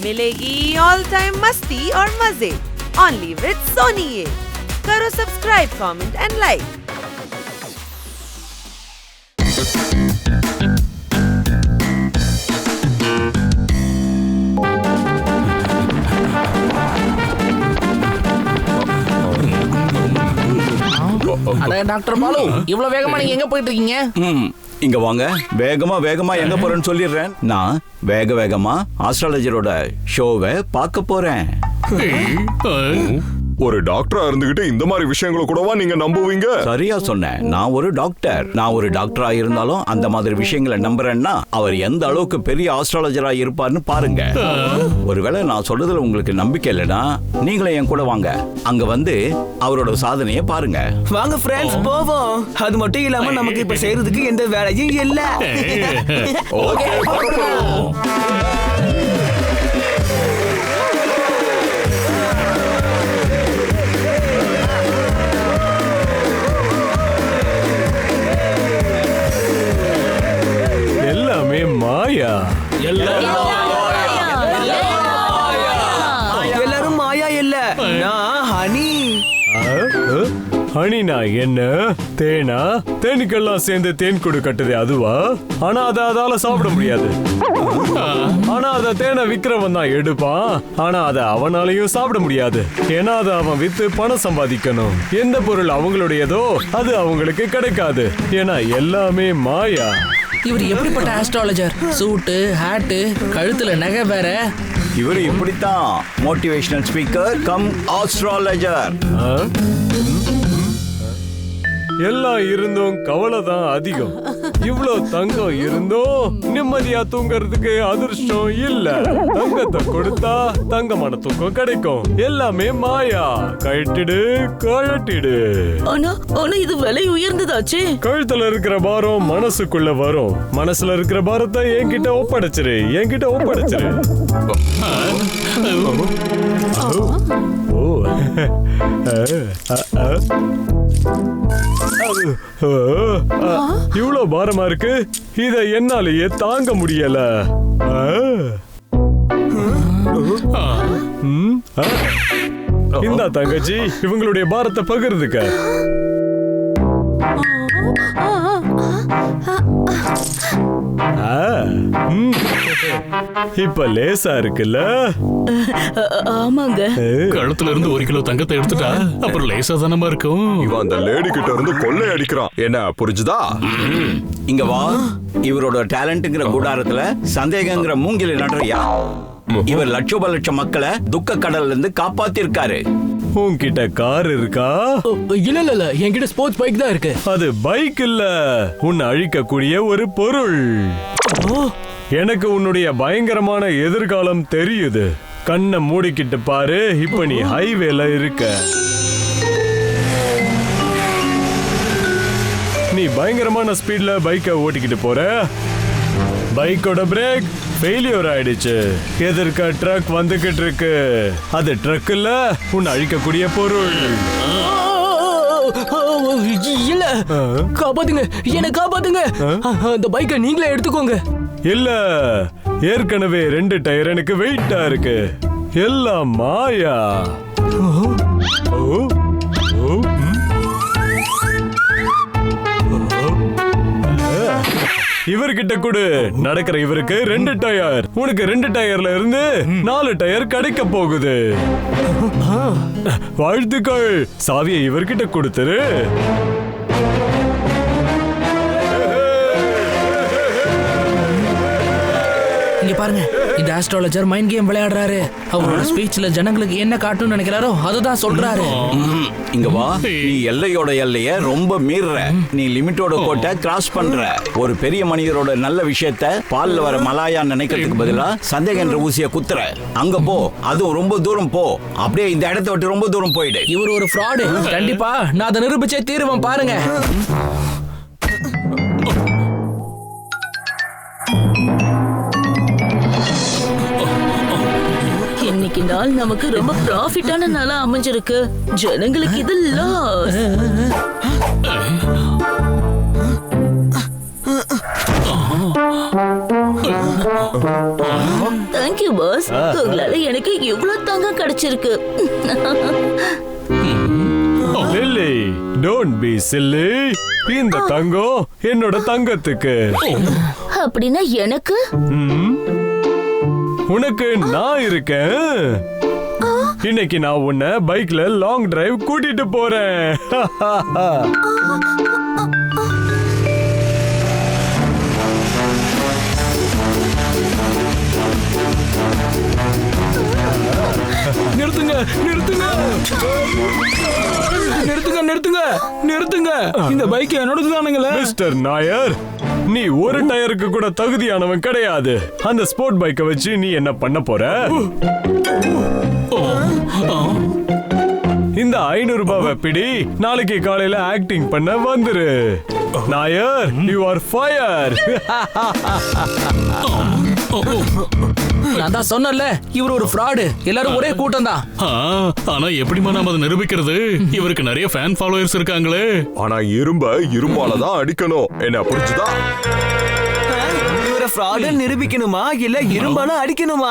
मिलेगी all time मस्ती और मजे ओनली विद सोनी। ये करो subscribe, comment and like. Doctor Balu, இவ்வளவு வேகமா நீங்க எங்க போயிட்டு இருக்கீங்க? இங்க வாங்க. வேகமா எங்க போறேன்னு சொல்லிடுறேன். நான் வேகமா ஆஸ்ட்ராலஜரோட ஷோவை பார்க்க போறேன். ஒரு டாக்டரா இருந்துகிட்டு இந்த மாதிரி விஷயங்களை கூடவா நீங்க நம்புவீங்க? சரியா சொன்னேன். நான் ஒரு டாக்டரா இருந்தாலும் அந்த மாதிரி விஷயங்களை நம்புறேன்னா அவர் எந்த அளவுக்கு பெரிய ஆஸ்ட்ராலஜரா இருப்பார்னு பாருங்க. ஒருவேளை நான் சொல்றதுல உங்களுக்கு நம்பிக்கை இல்லைன்னா நீங்களும் என் கூட வாங்க. அங்க வந்து அவரோட சாதனையை பாருங்க. வாங்க ஃப்ரெண்ட்ஸ், போவோம். அது மட்டும் இல்லாம நமக்கு இப்ப செய்யறதுக்கு எந்த வேலையும் இல்ல. ஓகே, எல்லாமே மாயா. எல்லாரும் மாயா இல்ல, நான் ஹனி. ஹனினா என்ன? தேனா? தேனுக்கெல்லாம் சேர்ந்து தேன் கூடு கட்டுது அதுவா? ஆனா அதால சாப்பிட முடியாது. ஆனா அத தேனை விக்கிறவன் தான் எடுப்பான். ஆனா அத அவனாலையும் சாப்பிட முடியாது. ஏன்னா அதை அவன் வித்து பணம் சம்பாதிக்கணும். எந்த பொருள் அவங்களுடையதோ அது அவங்களுக்கு கிடைக்காது. ஏன்னா எல்லாமே மாயா. இவர் எப்படிப்பட்ட ஆஸ்ட்ராலஜர்? சூட்டு, ஹேட்டு, கழுத்துல நகை வேற. இவர் இப்படித்தான் மோட்டிவேஷனல் ஸ்பீக்கர் கம் ஆஸ்ட்ராலஜர். எல்லாம் இருந்தும் கவலை தான் அதிகம். இவ்ளோ தங்கம் இருந்தும் நிம்மதியா தூங்கறதுக்கு அதிர்ஷ்டம் இல்ல. தங்கத்தை கொடுத்தா தங்கமான தூக்கம் கிடைக்கும். எல்லாமே மாயா. கழட்டிடு. ஆனா இது விலை உயர்ந்ததாச்சு. கழுத்துல இருக்கிற பாரம் மனசுக்குள்ள வரும். மனசுல இருக்கிற பாரத்தை என்கிட்ட ஒப்படைச்சிரு. இவ்வளவு பாரமா இருக்கு, இத என்னாலேயே தாங்க முடியல. இந்த தங்கச்சி இவங்களுடைய பாரத்தை பகிர்ந்துக்க. இப்ப லேசா இருக்குல்ல? ஆமாங்க. கழுத்துல இருந்து 1 கிலோ தங்கத்தை எடுத்துட்டா அப்புறம் லேசா தானமா இருக்கும். இவன் அந்த லேடி கிட்ட இருந்து கொள்ளை அடிக்கிறான். என்ன புரிஞ்சுதா? இங்க வா. இவரோட டேலண்ட்ங்கிற கூடாரத்துல சந்தேகங்கிற மூங்கில நடுறியா? இவர் லட்சோப மக்களை துக்க கடல்ல இருந்து காப்பாத்திருக்காரு. உன்கிட்ட கார் இருக்கா? இல்ல, என்கிட்ட ஸ்போர்ட்ஸ் பைக் தான் இருக்கு. அது பைக் இல்ல, உன்னை அழிக்கக்கூடிய ஒரு பொருள். எனக்கு உன்னுடைய பயங்கரமான எதிர்காலம் தெரியுது. கண்ணை மூடிக்கிட்டு பாரு. இப்ப நீ ஹைவேல இருக்க. நீ பயங்கரமான ஸ்பீட்ல பைக்கை ஓட்டிக்கிட்டு போற. பைக்கோட பிரேக் ஃபெயிலியர் ஆயிடுச்சு. எதிர்க்க ட்ரக் வந்துகிட்டு இருக்கு. அது ட்ரக் இல்ல, உன்னை அழிக்கக்கூடிய பொருள். இல்ல, காப்பாத்துங்க, என்ன காப்பாத்துங்க. அந்த பைக்கை நீங்களே எடுத்துக்கோங்க. இல்ல, ஏற்கனவே 2 டயர் எனக்கு வெயிட்டா இருக்கு. எல்லாம் மாயா. இவர்கிட்ட கொடு. நடக்கிற இவருக்கு 2 டயர். உனக்கு 2 டயர்ல இருந்து 4 டயர் கிடைக்க போகுது. வாழ்த்துக்கள். சாவியை இவர்கிட்ட கொடுத்துரு. இங்க பாருங்க, இந்த ஆஸ்ட்ராலஜர் மைண்ட் கேம் விளையாடுறாரு. அவரோட ஸ்பீச்ல ஜனங்களுக்கு என்ன காட்டணும்னு நினைக்கிறாரோ அதுதான் சொல்றாரு. இங்க வா. நீ எல்லையோட எல்லைய ரொம்ப மீறுற. நீ லிமிட்டோட கோட்டை கிராஸ் பண்ற. ஒரு பெரிய மனிதரோட நல்ல விஷயத்த பால்ல வர மலாயா நினைக்கிறதுக்கு பதிலா சந்தேகன்ற ஊசிய குத்துற. அங்க போ. அதுவும் ரொம்ப தூரம் போ. அப்படியே இந்த இடத்தை விட்டு ரொம்ப தூரம் போயிடு. இவர் ஒரு ஃப்ராடு. கண்டிப்பா நான் அதை நிரூபிச்சே தீருவேன். பாருங்க. இன்னைக்கு நாள் நமக்கு ரொம்ப ப்ராஃபிட்டான நாளா அமைஞ்சிருக்கு. ஜனங்களுக்கு இது லாஸ். Thank you boss. உங்களால எனக்கு இவ்வளவு தங்கம் கிடைச்சிருக்கு. Lily, don't be silly. இந்த தங்கம் என்னோட தங்கத்துக்கு. அப்படின்னா எனக்கு உனக்கு நான் இருக்கேன். இன்னைக்கு நான் உன்னை பைக்ல லாங் டிரைவ் கூட்டிட்டு போறேன். நிறுத்துங்க நிறுத்துங்க நிறுத்துங்க நிறுத்துங்க நிறுத்துங்க. இந்த பைக் என்னோடது தானுங்களே. மிஸ்டர் நாயர், நீ ஒரு டயருக்கு கூட தகுதியானவன் கிடையாது. அந்த ஸ்போர்ட் பைக்கை வச்சு நீ என்ன பண்ண போற? இந்த 500 ரூபாவை பிடி. நாளைக்கு காலையில ஆக்டிங் பண்ண வந்துரு. Nair, you are fire. நான் தான் சொன்னல, இவர் ஒரு ஃப்ராடு. எல்லாரும் ஒரே கூட்டம் தான். ஆனா எப்படிமா நாம அதை நிரூபிக்கிறது? இவருக்கு நிறைய ஃபேன் ஃபாலோவர்ஸ் இருக்காங்களே. ஆனா இரும்பால தான் அடிக்கணும். என்ன புரிஞ்சுதா? ஃப்ராட நிரூபிக்கணுமா இல்ல இரும்பால அடிக்கணுமா?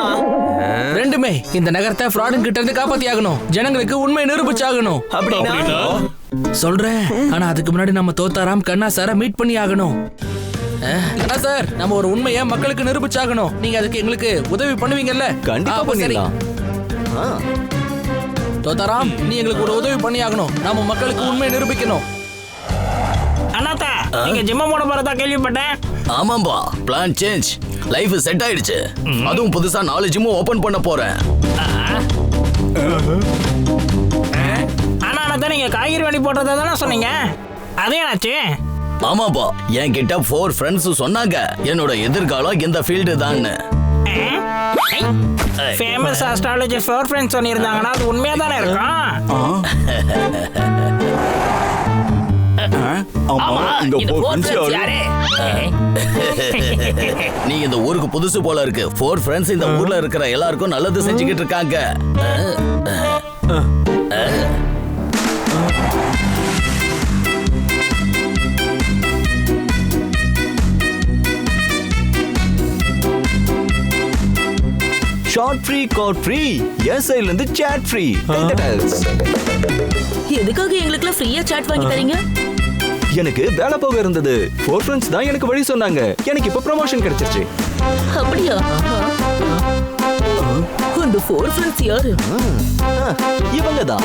ரெண்டுமே. இந்த நகரத்தை ஃப்ராடு கிட்ட இருந்து காப்பாத்தி ஆகணும். ஜனங்களுக்கு உண்மை நிரூபிச்சாகணும். அப்படின்னா சொல்றேன். ஆனா அதுக்கு முன்னாடி நம்ம தோத்தாராம் கண்ணா சார மீட் பண்ணி ஆகணும். கண்ணா சார், நம்ம ஒரு உண்மையை மக்களுக்கு நிரூபிச்சாகணும். நீங்க அதுக்கு எங்களுக்கு உதவி பண்ணுவீங்கல்ல? கண்டிப்பா பண்ணிடலாம். தோத்தாராம், நீ எங்களுக்கு ஒரு உதவி பண்ணி ஆகணும். நாம மக்களுக்கு உண்மையை நிரூபிக்கணும். அண்ணாத்தா, நீங்க ஜிம்ம போட போறதா கேள்விப்பட்டேன். ஆமாம்பா, பிளான் சேஞ்ச். லைஃப் செட் ஆயிடுச்சு. அதுவும் புதுசா 4 ஜிம்மும் ஓபன் பண்ண போறேன். ஆனா அண்ணாத்தா, நீங்க காய்கறி வண்டி போடுறதா தானே சொன்னீங்க. அதே என்னாச்சு? ஆமாப்பா, என்கிட்ட 4 ஃப்ரெண்ட்ஸ் சொன்னாங்க என்னோட எதிர்காலம் இந்த ஃபீல்டு தான். ஃபேமஸ் அஸ்ட்ராலஜி 4 ஃப்ரெண்ட்ஸ் சொன்னிருந்தாங்கன்னா அது உண்மையா தானே இருக்கும். நீ இந்த ஊருக்கு புதுசு போல இருக்கு. 4 ஃப்ரெண்ட்ஸ் இந்த ஊர்ல இருக்கிற எல்லாருக்கும் நல்லது செஞ்சுக்கிட்டு இருக்காங்க. ஷார்ட் ஃப்ரீ, கோட் ஃப்ரீ, எஸ் சைடுல இருந்து சாட் ஃப்ரீ. எதுக்காக எங்களுக்குலாம் ஃப்ரீயா சாட் வாங்கி தரீங்க? எனக்கு வேலை போக இருந்தது. 4 ஃப்ரெண்ட்ஸ் தான் எனக்கு வழி சொன்னாங்க. எனக்கு இப்ப ப்ரமோஷன் கிடைச்சிருச்சு. அப்படியா? அந்த 4 ஃப்ரெண்ட்ஸ் யாரு? இவங்க தான்.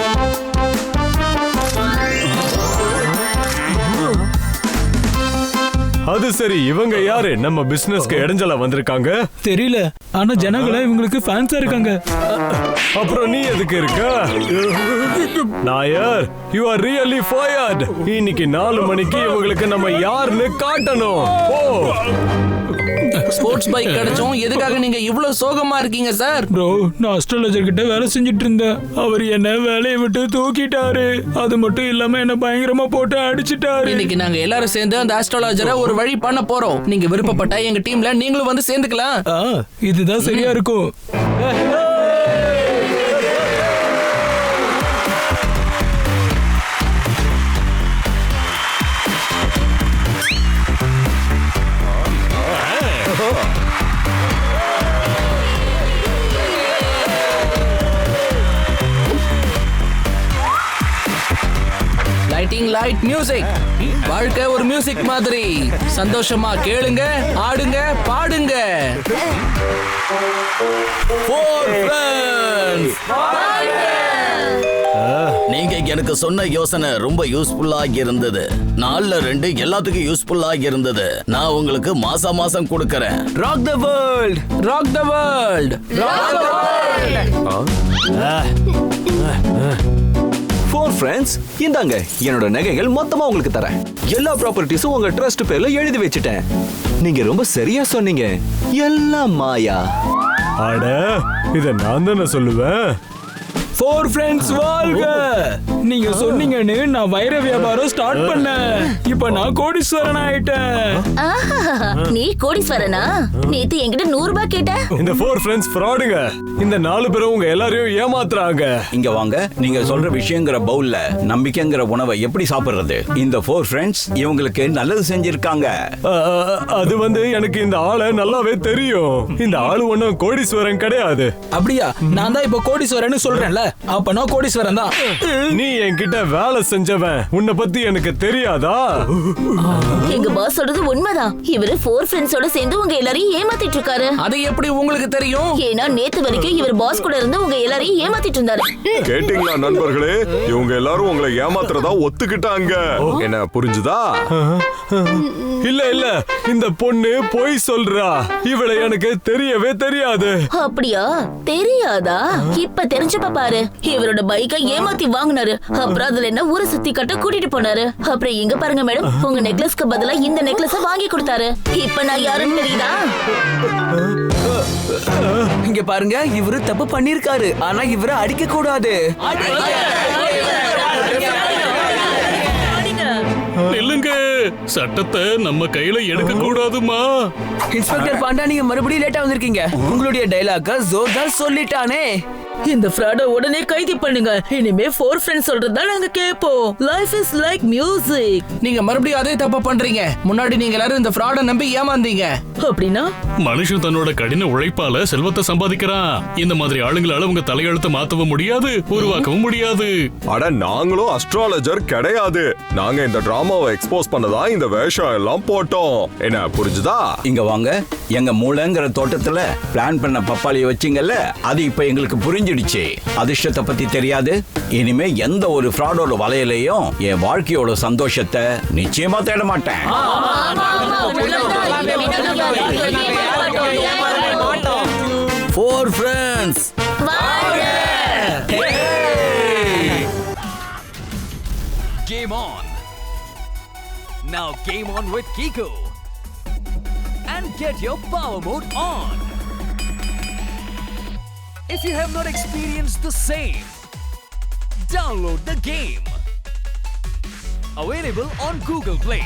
அது சரி, இவங்க யாரு? நம்ம பிசினஸ்க்கு இடைஞ்சலா வந்திருக்காங்க? தெரியல, ஆனா ஜனங்கள இவங்களுக்கு ஃபேன்ஸா இருக்காங்க. அப்புறம் நீ எதுக்கு இருக்க? Nair, you are really fired. இன்னைக்கு 4 மணிக்கு இவங்களுக்கு நம்ம யாருன்னு காட்டணும். ஓ, ஸ்போர்ட்ஸ் பைக் கிடைச்சோம். எதுக்காக நீங்க இவ்வளவு சோகமா இருக்கீங்க சார்? ப்ரோ, நான் அஸ்ட்ராலஜர் கிட்ட வேலை செஞ்சுட்டு இருந்தேன். அவர் என்ன வேலையை விட்டு தூக்கிட்டாரு. அது மட்டும் இல்லாம என்ன பயங்கரமா போட்டு அடிச்சிட்டாரு. இன்னைக்கு நாங்க எல்லாரும் சேர்ந்து அந்த ஆஸ்ட்ராலஜரை ஒரு வழி பண்ண போறோம். நீங்க விருப்பப்பட்டா எங்க டீம்ல நீங்களும் வந்து சேர்ந்துக்கலாம். இதுதான் சரியா இருக்கும். Lighting light music. வாழ்க்கை ஒரு மியூசிக் மாதிரி. சந்தோஷமா கேளுங்க, ஆடுங்க, பாடுங்க. 4 ஃப்ரெண்ட்ஸ், நீங்க எனக்கு சொன்ன யோசனை ரொம்ப யூஸ்ஃபுல்லா இருந்தது. 4ல 2 எல்லாத்துக்கும் யூஸ்ஃபுல்லா இருந்தது. நான் உங்களுக்கு மாசம் கொடுக்கறேன். Rock the world, rock the world, rock the world. 4 friends, இந்தாங்க என்னோட நகைகள் மொத்தமா உங்களுக்கு தரேன். எல்லா ப்ராப்பர்ட்டிஸும் உங்க ட்ரஸ்ட் பேர்ல எழுதி வச்சிட்டேன். நீங்க ரொம்ப சரியா சொன்னீங்க. எல்லாம் மாயா. அட, இத நான் தானே சொல்லுவேன். 4 ஃப்ரெண்ட்ஸ் வாழ்க. நீங்க சொன்னீங்கன்னு நான் வைர வியாபாரம் ஸ்டார்ட் பண்ணேன். இப்போ நான் கோடீஸ்வரன் ஆயிட்டேன். நீ கோடீஸ்வரனா? நேத்து என்கிட்ட 100 ரூபாய் கேட்ட. இந்த 4 ஃப்ரெண்ட்ஸ் ஃப்ராடுங்க. இந்த 4 பேரும் உங்க எல்லாரையும் ஏமாத்துறாங்க. இங்க வாங்க. நீங்க சொல்ற விஷயங்கிற பவுல்ல நம்பிக்கைங்கிற உணவை எப்படி சாப்பிடுறது? இந்த 4 ஃப்ரெண்ட்ஸ் இவங்களுக்கு நல்லது செஞ்சிருக்காங்க. அது வந்து எனக்கு இந்த ஆளை நல்லாவே தெரியும். இந்த ஆளு ஒண்ணும் கோடீஸ்வரன் கிடையாது. அப்படியா? நான் தான் இப்போ கோடீஸ்வரன் சொல்றேன்ல, அப்ப நான் கோடீஸ்வரன் தான். நீ என்கிட்ட வேலை செஞ்சவன், உன்னை பத்தி எனக்கு தெரியாதா? எங்க பாஸ் சொல்றது உண்மைதான். இவரு 4 ஃப்ரெண்ட்ஸோட சேர்ந்து உங்க எல்லாரையும் ஏமாத்திட்டு இருக்காரு. அது எப்படி உங்களுக்கு தெரியும்? ஏன்னா நேத்து வரைக்கும் இவர் பாஸ் கூட இருந்து உங்க எல்லாரையும் ஏமாத்திட்டு இருந்தாரு. கேட்டீங்களா நண்பர்களே? இவங்க எல்லாரும் உங்களை ஏமாத்துறதா ஒத்துக்கிட்டாங்க. என்ன புரிஞ்சுதா? இல்ல இல்ல, இந்த பொண்ணு பொய் சொல்றா. இவளை எனக்கு தெரியவே தெரியாது. அப்படியா? தெரியாதா? இப்ப தெரிஞ்சப்ப பாரு. இவரோட பைக்கை ஏமாத்தி வாங்குனாரு. அப்புறம் அதுல என்ன ஊரை சுத்தி கட்ட கூட்டிட்டு போனாரு. அப்புறம் இங்க பாருங்க மேடம், உங்க நெக்லஸ்க்கு பதிலா இந்த நெக்லஸ வாங்கி கொடுத்தாரு. இப்ப நான் யாருன்னு தெரியுதா? இங்க பாருங்க, இவரு தப்பு பண்ணிருக்காரு. ஆனா இவரை அடிக்க கூடாது. இல்லங்க, சட்டத்தை நம்ம கையில எடுக்க கூடாதுமா. இன்ஸ்பெக்டர் பாண்டா, நீங்க மறுபடியும் லேட்டா வந்திருக்கீங்க. உங்களுடைய டைலாக ஜோர்தார் சொல்லிட்டானே. இந்த ஃப்ராட உடனே கைது பண்ணுங்க. இனிமே 4 ஃப்ரெண்ட்ஸ் சொல்றதா நாங்க கேப்போம். Life is like music. நீங்க மறுபடியும் அதே தப்பா பண்றீங்க. முன்னாடி நீங்க எல்லாரும் இந்த ஃப்ராட நம்பி ஏமாந்தீங்க. அப்படின்னா மனுஷன் தன்னோட கடின உழைப்பால செல்வத்தை சம்பாதிக்கிறான். இந்த மாதிரி ஆளுங்களால உங்க தலையெழுத்தை மாத்தவும் முடியாது, உருவாக்கவும் முடியாது. அட, நாங்களும் அஸ்ட்ராலஜர் கிடையாது. நாங்க இந்த டிராமாவை எக்ஸ்போஸ் பண்ணதா இந்த வேஷம் எல்லாம் போட்டோம். என்ன புரிஞ்சுதா? இங்க வாங்க. எங்க மூளைங்கிற தோட்டத்துல பிளான் பண்ண பப்பாளியை வச்சிங்கல்ல, அது இப்ப எங்களுக்கு புரிஞ்சிடுச்சு. அதிர்ஷ்டத்தை பத்தி தெரியாது. இனிமே எந்த ஒரு ஃப்ராடோட வலையிலையும் என் வாழ்க்கையோட சந்தோஷத்தை நிச்சயமா தேட மாட்டேன். 4 friends Game on. Now game on with Kiko. And get your power mode on. If you have not experienced the same, download the game. Available on Google Play.